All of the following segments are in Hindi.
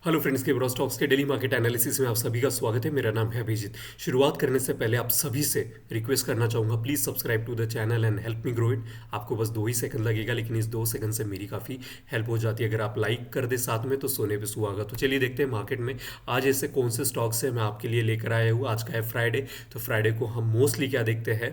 हेलो फ्रेंड्स, के ब्रो स्टॉक्स के डेली मार्केट एनालिसिस में आप सभी का स्वागत है। मेरा नाम है अभिजीत। शुरुआत करने से पहले आप सभी से रिक्वेस्ट करना चाहूँगा, please subscribe to the channel and help me grow it. आपको बस 2 ही सेकंड लगेगा, लेकिन इस 2 सेकंड से मेरी काफ़ी हेल्प हो जाती है। अगर आप लाइक कर दे साथ में तो सोने पे सुहागा। तो चलिए देखते हैं मार्केट में आज ऐसे कौन से स्टॉक्स है मैं आपके लिए लेकर आया हूँ। आज का है फ्राइडे, तो फ्राइडे को हम मोस्टली क्या देखते हैं,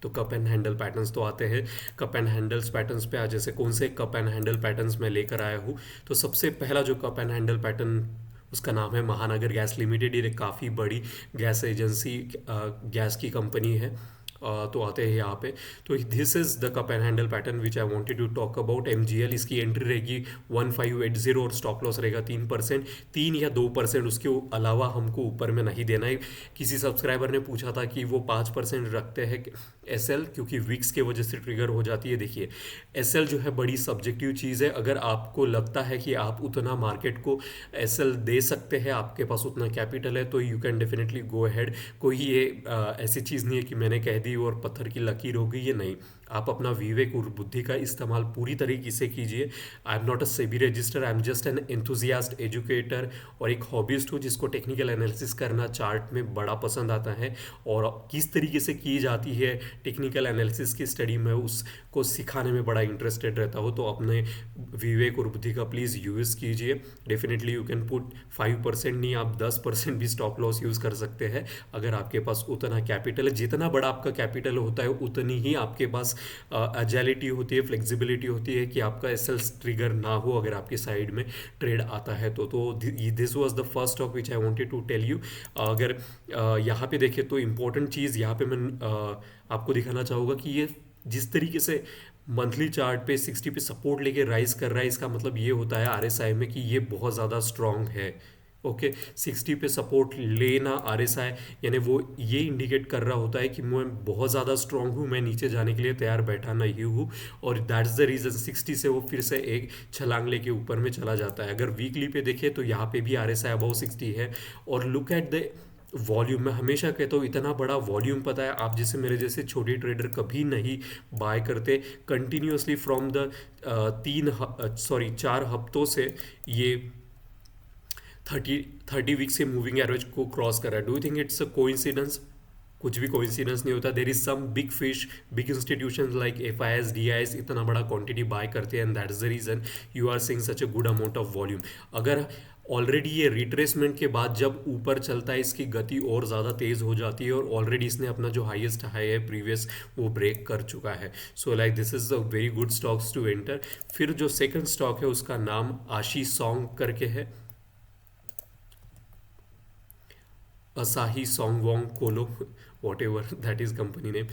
तो कप एंड हैंडल पैटर्न्स तो आते हैं। कप एंड हैंडल्स पैटर्न्स पे आज जैसे कौन से कप एंड हैंडल पैटर्न्स मैं लेकर आया हूँ। तो सबसे पहला जो कप एंड हैंडल पैटर्न, उसका नाम है महानगर गैस लिमिटेड। ये एक काफ़ी बड़ी गैस एजेंसी, गैस की कंपनी है। तो आते हैं यहाँ पे। तो this is the cup and handle pattern which I wanted to talk about. MGL, इसकी एंट्री रहेगी 1580 और स्टॉप लॉस रहेगा 3%, 3 या 2%। उसके अलावा हमको ऊपर में नहीं देना है। किसी सब्सक्राइबर ने पूछा था कि वो 5% रखते हैं एसएल, क्योंकि विक्स के वजह से ट्रिगर हो जाती है। देखिए, एसएल जो है बड़ी सब्जेक्टिव चीज़ है। अगर आपको लगता है कि आप उतना मार्केट को एसएल दे सकते हैं, आपके पास उतना कैपिटल है, तो you can definitely go ahead. कोई ये ऐसी चीज़ नहीं है कि मैंने कह दी और पत्थर की लकीर हो गई, ये नहीं। आप अपना विवेक और बुद्धि का इस्तेमाल पूरी तरीके से कीजिए। I am not a SEBI register, I am just an enthusiast educator और एक हॉबिस्ट हूँ जिसको टेक्निकल एनालिसिस करना चार्ट में बड़ा पसंद आता है। और किस तरीके से की जाती है टेक्निकल एनालिसिस की स्टडी में, उसको सिखाने में बड़ा इंटरेस्टेड रहता हो। तो अपने विवेक और बुद्धि का प्लीज़ यूज़ कीजिए। डेफिनेटली यू कैन पुट 5%, नहीं आप 10% भी स्टॉप लॉस यूज़ कर सकते हैं अगर आपके पास उतना कैपिटल है। जितना बड़ा आपका कैपिटल होता है उतनी ही आपके पास एजिलिटी होती है, फ्लेक्सिबिलिटी होती है कि आपका एसएल ट्रिगर ना हो अगर आपके साइड में ट्रेड आता है। तो this was the first stock which I wanted to tell you. अगर यहाँ पे देखें तो इम्पोर्टेंट चीज़ यहाँ पे मैं आपको दिखाना चाहूँगा कि ये जिस तरीके से मंथली चार्ट पे 60 पे सपोर्ट लेके राइज कर रहा है, इसका मतलब ये होता है आरएसआई में कि ये बहुत ज़्यादा स्ट्रांग है। ओके, 60 पे सपोर्ट लेना आरएसआई, यानी वो ये इंडिकेट कर रहा होता है कि मैं बहुत ज़्यादा स्ट्रांग हूँ, मैं नीचे जाने के लिए तैयार बैठा नहीं हूँ। और दैट्स द रीज़न 60 से वो फिर से एक छलांग लेके ऊपर में चला जाता है। अगर वीकली पे देखें तो यहाँ पे भी आरएसआई अबाउ 60 है। और लुक एट द वॉल्यूम, मैं हमेशा कहता हूँ इतना बड़ा वॉल्यूम, पता है आप जैसे मेरे जैसे छोटे ट्रेडर कभी नहीं बाय करते। कंटिन्यूसली फ्रॉम द 4 हफ्तों से ये 30 वीक से मूविंग एवरेज को क्रॉस कर रहा है। Do you think it's a coincidence? कुछ भी कोइंसिडेंस नहीं होता। There is some big fish, big institutions like FIIs, DIIs इतना बड़ा क्वांटिटी बाय करते हैं and that is the reason you are seeing such a good amount of volume. अगर ऑलरेडी ये रिट्रेसमेंट के बाद जब ऊपर चलता है, इसकी गति और ज़्यादा तेज़ हो जाती है और ऑलरेडी इसने अपना जो हाईएस्ट हाई है प्रीवियस वो ब्रेक कर चुका है। So like this is a very good stocks to enter. फिर जो सेकंड स्टॉक है उसका नाम आशी सॉन्ग करके है, असाही सॉन्गवोंग कोलो, what ever that is company name.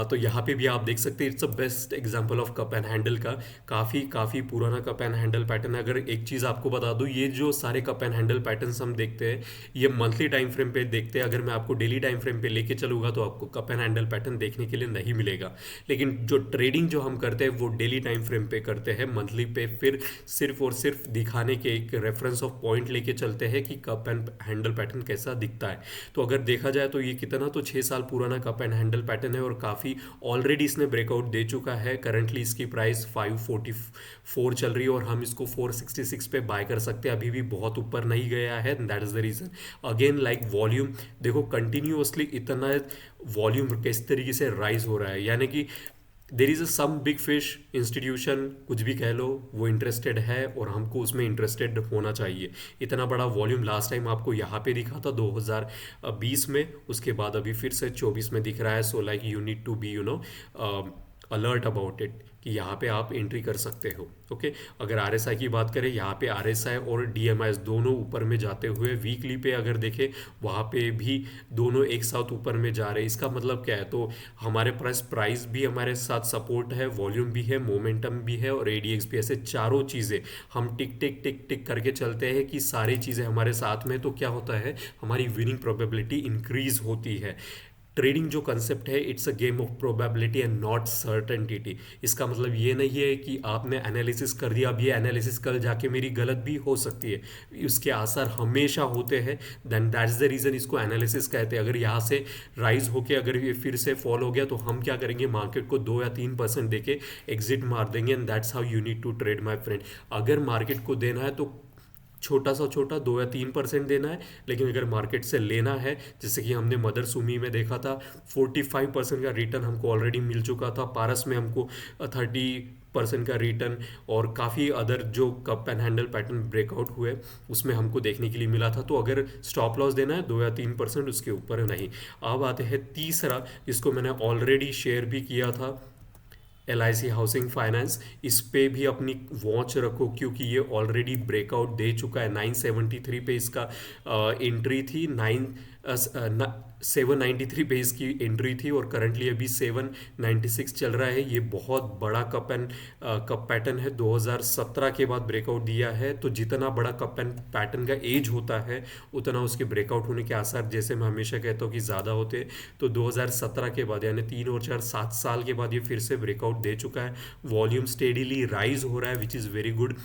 तो यहाँ पे भी आप देख सकते हैं, it's a best example of cup and handle का। काफ़ी काफ़ी पुराना कप एंड हैंडल पैटर्न है। अगर एक चीज़ आपको बता दूँ, ये जो सारे कप एंड हैंडल पैटर्न्स हम देखते हैं ये मंथली टाइम फ्रेम पे देखते हैं। अगर मैं आपको डेली टाइम फ्रेम पे लेके चलूँगा तो आपको कप एंड हैंडल पैटर्न देखने के लिए नहीं मिलेगा। लेकिन जो ट्रेडिंग जो हम करते हैं वो डेली टाइम फ्रेम पे करते हैं, मंथली पे फिर सिर्फ और सिर्फ दिखाने के एक रेफरेंस ऑफ पॉइंट लेके चलते हैं कि कप एंड हैंडल पैटर्न कैसा दिखता है। तो अगर देखा जाए तो ये कितना तो 6 साल पुराना कप एंड हैंडल पैटर्न है और काफ़ी ऑलरेडी इसने ब्रेकआउट दे चुका है। करंटली इसकी प्राइस 544 चल रही है और हम इसको 466 पे बाय कर सकते हैं। अभी भी बहुत ऊपर नहीं गया है, that is the reason. Again like volume देखो, कंटिन्यूसली इतना वॉल्यूम किस तरीके से राइज हो रहा है, यानी कि there is a some big fish institution, कुछ भी कह लो, वो इंटरेस्टेड है और हमको उसमें इंटरेस्टेड होना चाहिए। इतना बड़ा वॉल्यूम लास्ट टाइम आपको यहाँ पे दिखा था 2020 में, उसके बाद अभी फिर से 24 में दिख रहा है। So like you need to be alert about it कि यहाँ पे आप एंट्री कर सकते हो। ओके, अगर आरएसआई की बात करें, यहाँ पे आरएसआई और डीएमआई दोनों ऊपर में जाते हुए, वीकली पे अगर देखें वहाँ पे भी दोनों एक साथ ऊपर में जा रहे हैं। इसका मतलब क्या है, तो हमारे पास प्राइस भी हमारे साथ सपोर्ट है, वॉल्यूम भी है, मोमेंटम भी है और एडीएक्स भी। ऐसे चारों चीज़ें हम टिक टिक टिक टिक करके चलते हैं कि सारी चीज़ें हमारे साथ में, तो क्या होता है, हमारी विनिंग प्रोबेबिलिटी इंक्रीज होती है। ट्रेडिंग जो कंसेप्ट है, it's a game of probability and not certainty. इसका मतलब ये नहीं है कि आपने एनालिसिस कर दिया, अब ये एनालिसिस कल जाके मेरी गलत भी हो सकती है, उसके आसार हमेशा होते हैं। देन दैट्स द रीज़न इसको एनालिसिस कहते हैं। अगर यहाँ से राइज होके अगर ये फिर से फॉल हो गया तो हम क्या करेंगे, मार्केट को 2 या 3% देके एग्जिट मार देंगे and that's how you need to trade my friend. अगर मार्केट को देना है तो छोटा सा छोटा 2 या 3% देना है, लेकिन अगर मार्केट से लेना है, जैसे कि हमने मदर सुमी में देखा था 45% का रिटर्न हमको ऑलरेडी मिल चुका था, पारस में हमको 30% का रिटर्न, और काफ़ी अदर जो cup and handle pattern breakout हुए उसमें हमको देखने के लिए मिला था। तो अगर स्टॉप लॉस देना है 2 या 3%, उसके ऊपर नहीं। अब आते हैं तीसरा, इसको मैंने ऑलरेडी शेयर भी किया था, LIC हाउसिंग फाइनेंस। इस पे भी अपनी वॉच रखो, क्योंकि ये ऑलरेडी ब्रेकआउट दे चुका है। 973 पे इसका एंट्री थी, 793 पे इसकी एंट्री थी, और करंटली अभी 796 चल रहा है। ये बहुत बड़ा कप पैटर्न है, 2017 के बाद ब्रेकआउट दिया है। तो जितना बड़ा कप एंड पैटर्न का एज होता है उतना उसके ब्रेकआउट होने के आसार, जैसे मैं हमेशा कहता हूँ कि ज़्यादा होते हैं। तो 2017 के बाद यानी 3 और 4 7 साल के बाद ये फिर से ब्रेकआउट दे चुका है। वॉल्यूम स्टेडीली राइज हो रहा है, which is very good.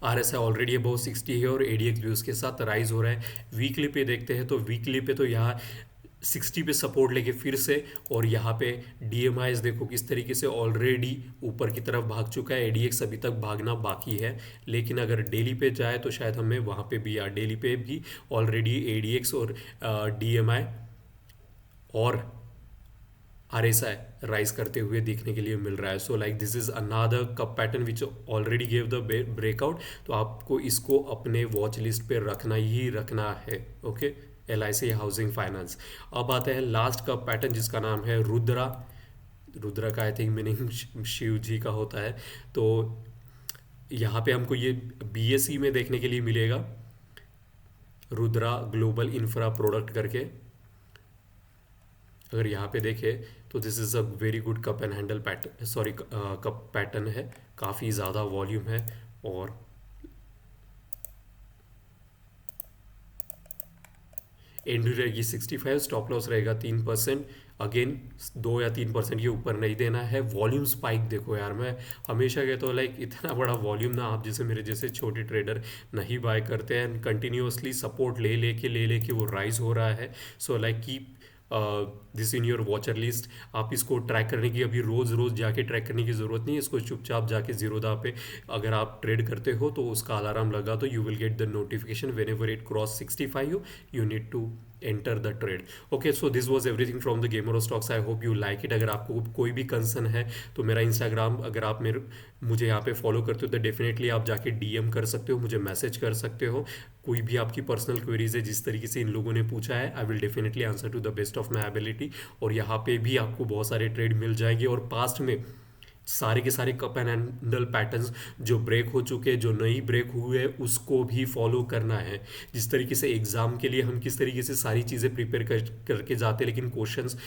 RSI already above 60 है, और ADX भी उसके साथ राइज हो रहा है। वीकली पे देखते हैं, तो वीकली पे तो यहाँ 60 पे सपोर्ट लेके फिर से, और यहाँ पे DMIs देखो किस तरीके से ऑलरेडी ऊपर की तरफ भाग चुका है। ADX अभी तक भागना बाकी है, लेकिन अगर डेली पे जाए तो शायद हमें वहाँ पे भी, या डेली पे भी ऑलरेडी ADX और DMI और RSI राइज करते हुए देखने के लिए मिल रहा है। So like this is another cup pattern which already give the breakout. तो आपको इसको अपने वॉच लिस्ट पे रखना ही रखना है। Okay, LIC housing finance. अब आता है लास्ट कप पैटर्न, जिसका नाम है रुद्रा। रुद्रा का आई थिंक मीनिंग शिव जी का होता है। तो यहाँ पे हमको ये BSE में देखने के लिए मिलेगा, रुद्रा ग्लोबल इंफ्रा प्रोडक्ट करके। अगर यहाँ पे देखें तो this is a very good cup and handle pattern, sorry cup pattern है, काफ़ी ज़्यादा वॉल्यूम है, और एंट्री रहेगी 65, स्टॉप लॉस रहेगा 3%। अगेन 2 या 3% के ऊपर नहीं देना है। वॉल्यूम स्पाइक देखो यार, मैं हमेशा कहता हूँ लाइक इतना बड़ा वॉल्यूम ना आप जैसे मेरे जैसे छोटे ट्रेडर नहीं बाय करते हैं। कंटिन्यूसली सपोर्ट ले लेके वो राइज हो रहा है। So like keep this in your watcher list. आप इसको ट्रैक करने की, अभी रोज़ रोज़ जाके ट्रैक करने की ज़रूरत नहीं है। इसको चुपचाप जाके जीरोधा पे अगर आप ट्रेड करते हो तो उसका अलार्म लगा, तो you will get the notification whenever it cross 65 you need to enter the trade. Okay, so this was everything from the gamer of stocks. I hope you like it. अगर आपको कोई भी कंसर्न है तो मेरा इंस्टाग्राम, अगर आप मुझे यहाँ पे फॉलो करते हो तो डेफिनेटली आप जाके DM कर सकते हो, मुझे मैसेज कर सकते हो। कोई भी आपकी पर्सनल क्वेरीज है जिस तरीके से इन लोगों ने पूछा है, I will definitely answer to the best of my ability. और यहाँ पे भी आपको बहुत सारे ट्रेड मिल जाएंगे, और पास्ट में सारे के सारे कप एंड हैंडल पैटर्न्स जो ब्रेक हो चुके हैं, जो नई ब्रेक हुए, उसको भी फॉलो करना है। जिस तरीके से एग्जाम के लिए हम किस तरीके से सारी चीज़ें प्रिपेयर करके जाते हैं, लेकिन क्वेश्चंस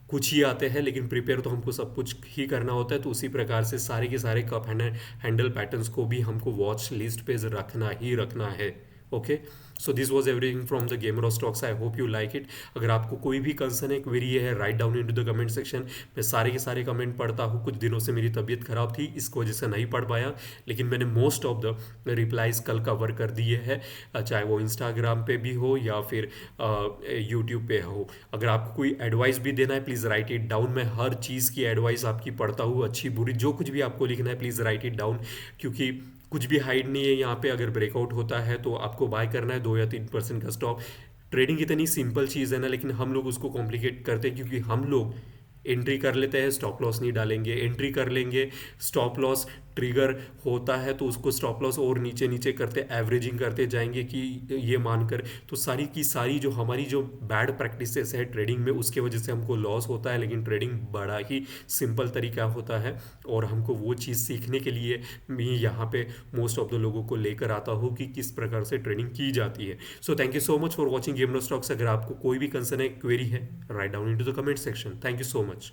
कुछ ही आते हैं, लेकिन प्रिपेयर तो हमको सब कुछ ही करना होता है। तो उसी प्रकार से सारे के सारे कप एंड हैंडल पैटर्न्स को भी हमको वॉच लिस्ट पे रखना ही रखना है। Okay, so this was everything from the gamer of stocks. I hope you like it. अगर आपको कोई भी कंसर्न है, क्वेरी है, write down into the comment section. मैं सारे के सारे कमेंट पढ़ता हूँ। कुछ दिनों से मेरी तबीयत खराब थी, इसकी वजह से नहीं पढ़ पाया, लेकिन मैंने मोस्ट ऑफ द रिप्लाईज कल कवर कर दिए हैं, चाहे वो इंस्टाग्राम पे भी हो या फिर यूट्यूब पे हो। अगर आपको कोई एडवाइस भी देना है, प्लीज़ राइट इट डाउन। मैं हर चीज़ की एडवाइस आपकी पढ़ता हूँ, अच्छी बुरी जो कुछ भी आपको लिखना है प्लीज़ राइट इट डाउन, क्योंकि कुछ भी हाइड नहीं है यहाँ पे। अगर ब्रेकआउट होता है तो आपको बाय करना है 2 या 3% का स्टॉप। ट्रेडिंग इतनी सिंपल चीज़ है ना, लेकिन हम लोग उसको कॉम्प्लिकेट करते हैं, क्योंकि हम लोग एंट्री कर लेते हैं, स्टॉप लॉस नहीं डालेंगे, एंट्री कर लेंगे, स्टॉप लॉस ट्रिगर होता है तो उसको स्टॉप लॉस और नीचे नीचे करते एवरेजिंग करते जाएंगे कि ये मानकर। तो सारी की सारी जो हमारी जो बैड प्रैक्टिसेस है ट्रेडिंग में, उसके वजह से हमको लॉस होता है। लेकिन ट्रेडिंग बड़ा ही सिंपल तरीका होता है, और हमको वो चीज़ सीखने के लिए मैं यहाँ पे मोस्ट ऑफ द लोगों को लेकर आता हूँ कि किस प्रकार से ट्रेडिंग की जाती है। So thank you so much for watching gamer stocks. अगर आपको कोई भी कंसर्न है, क्वेरी है, write down into the comment section. Thank you so much.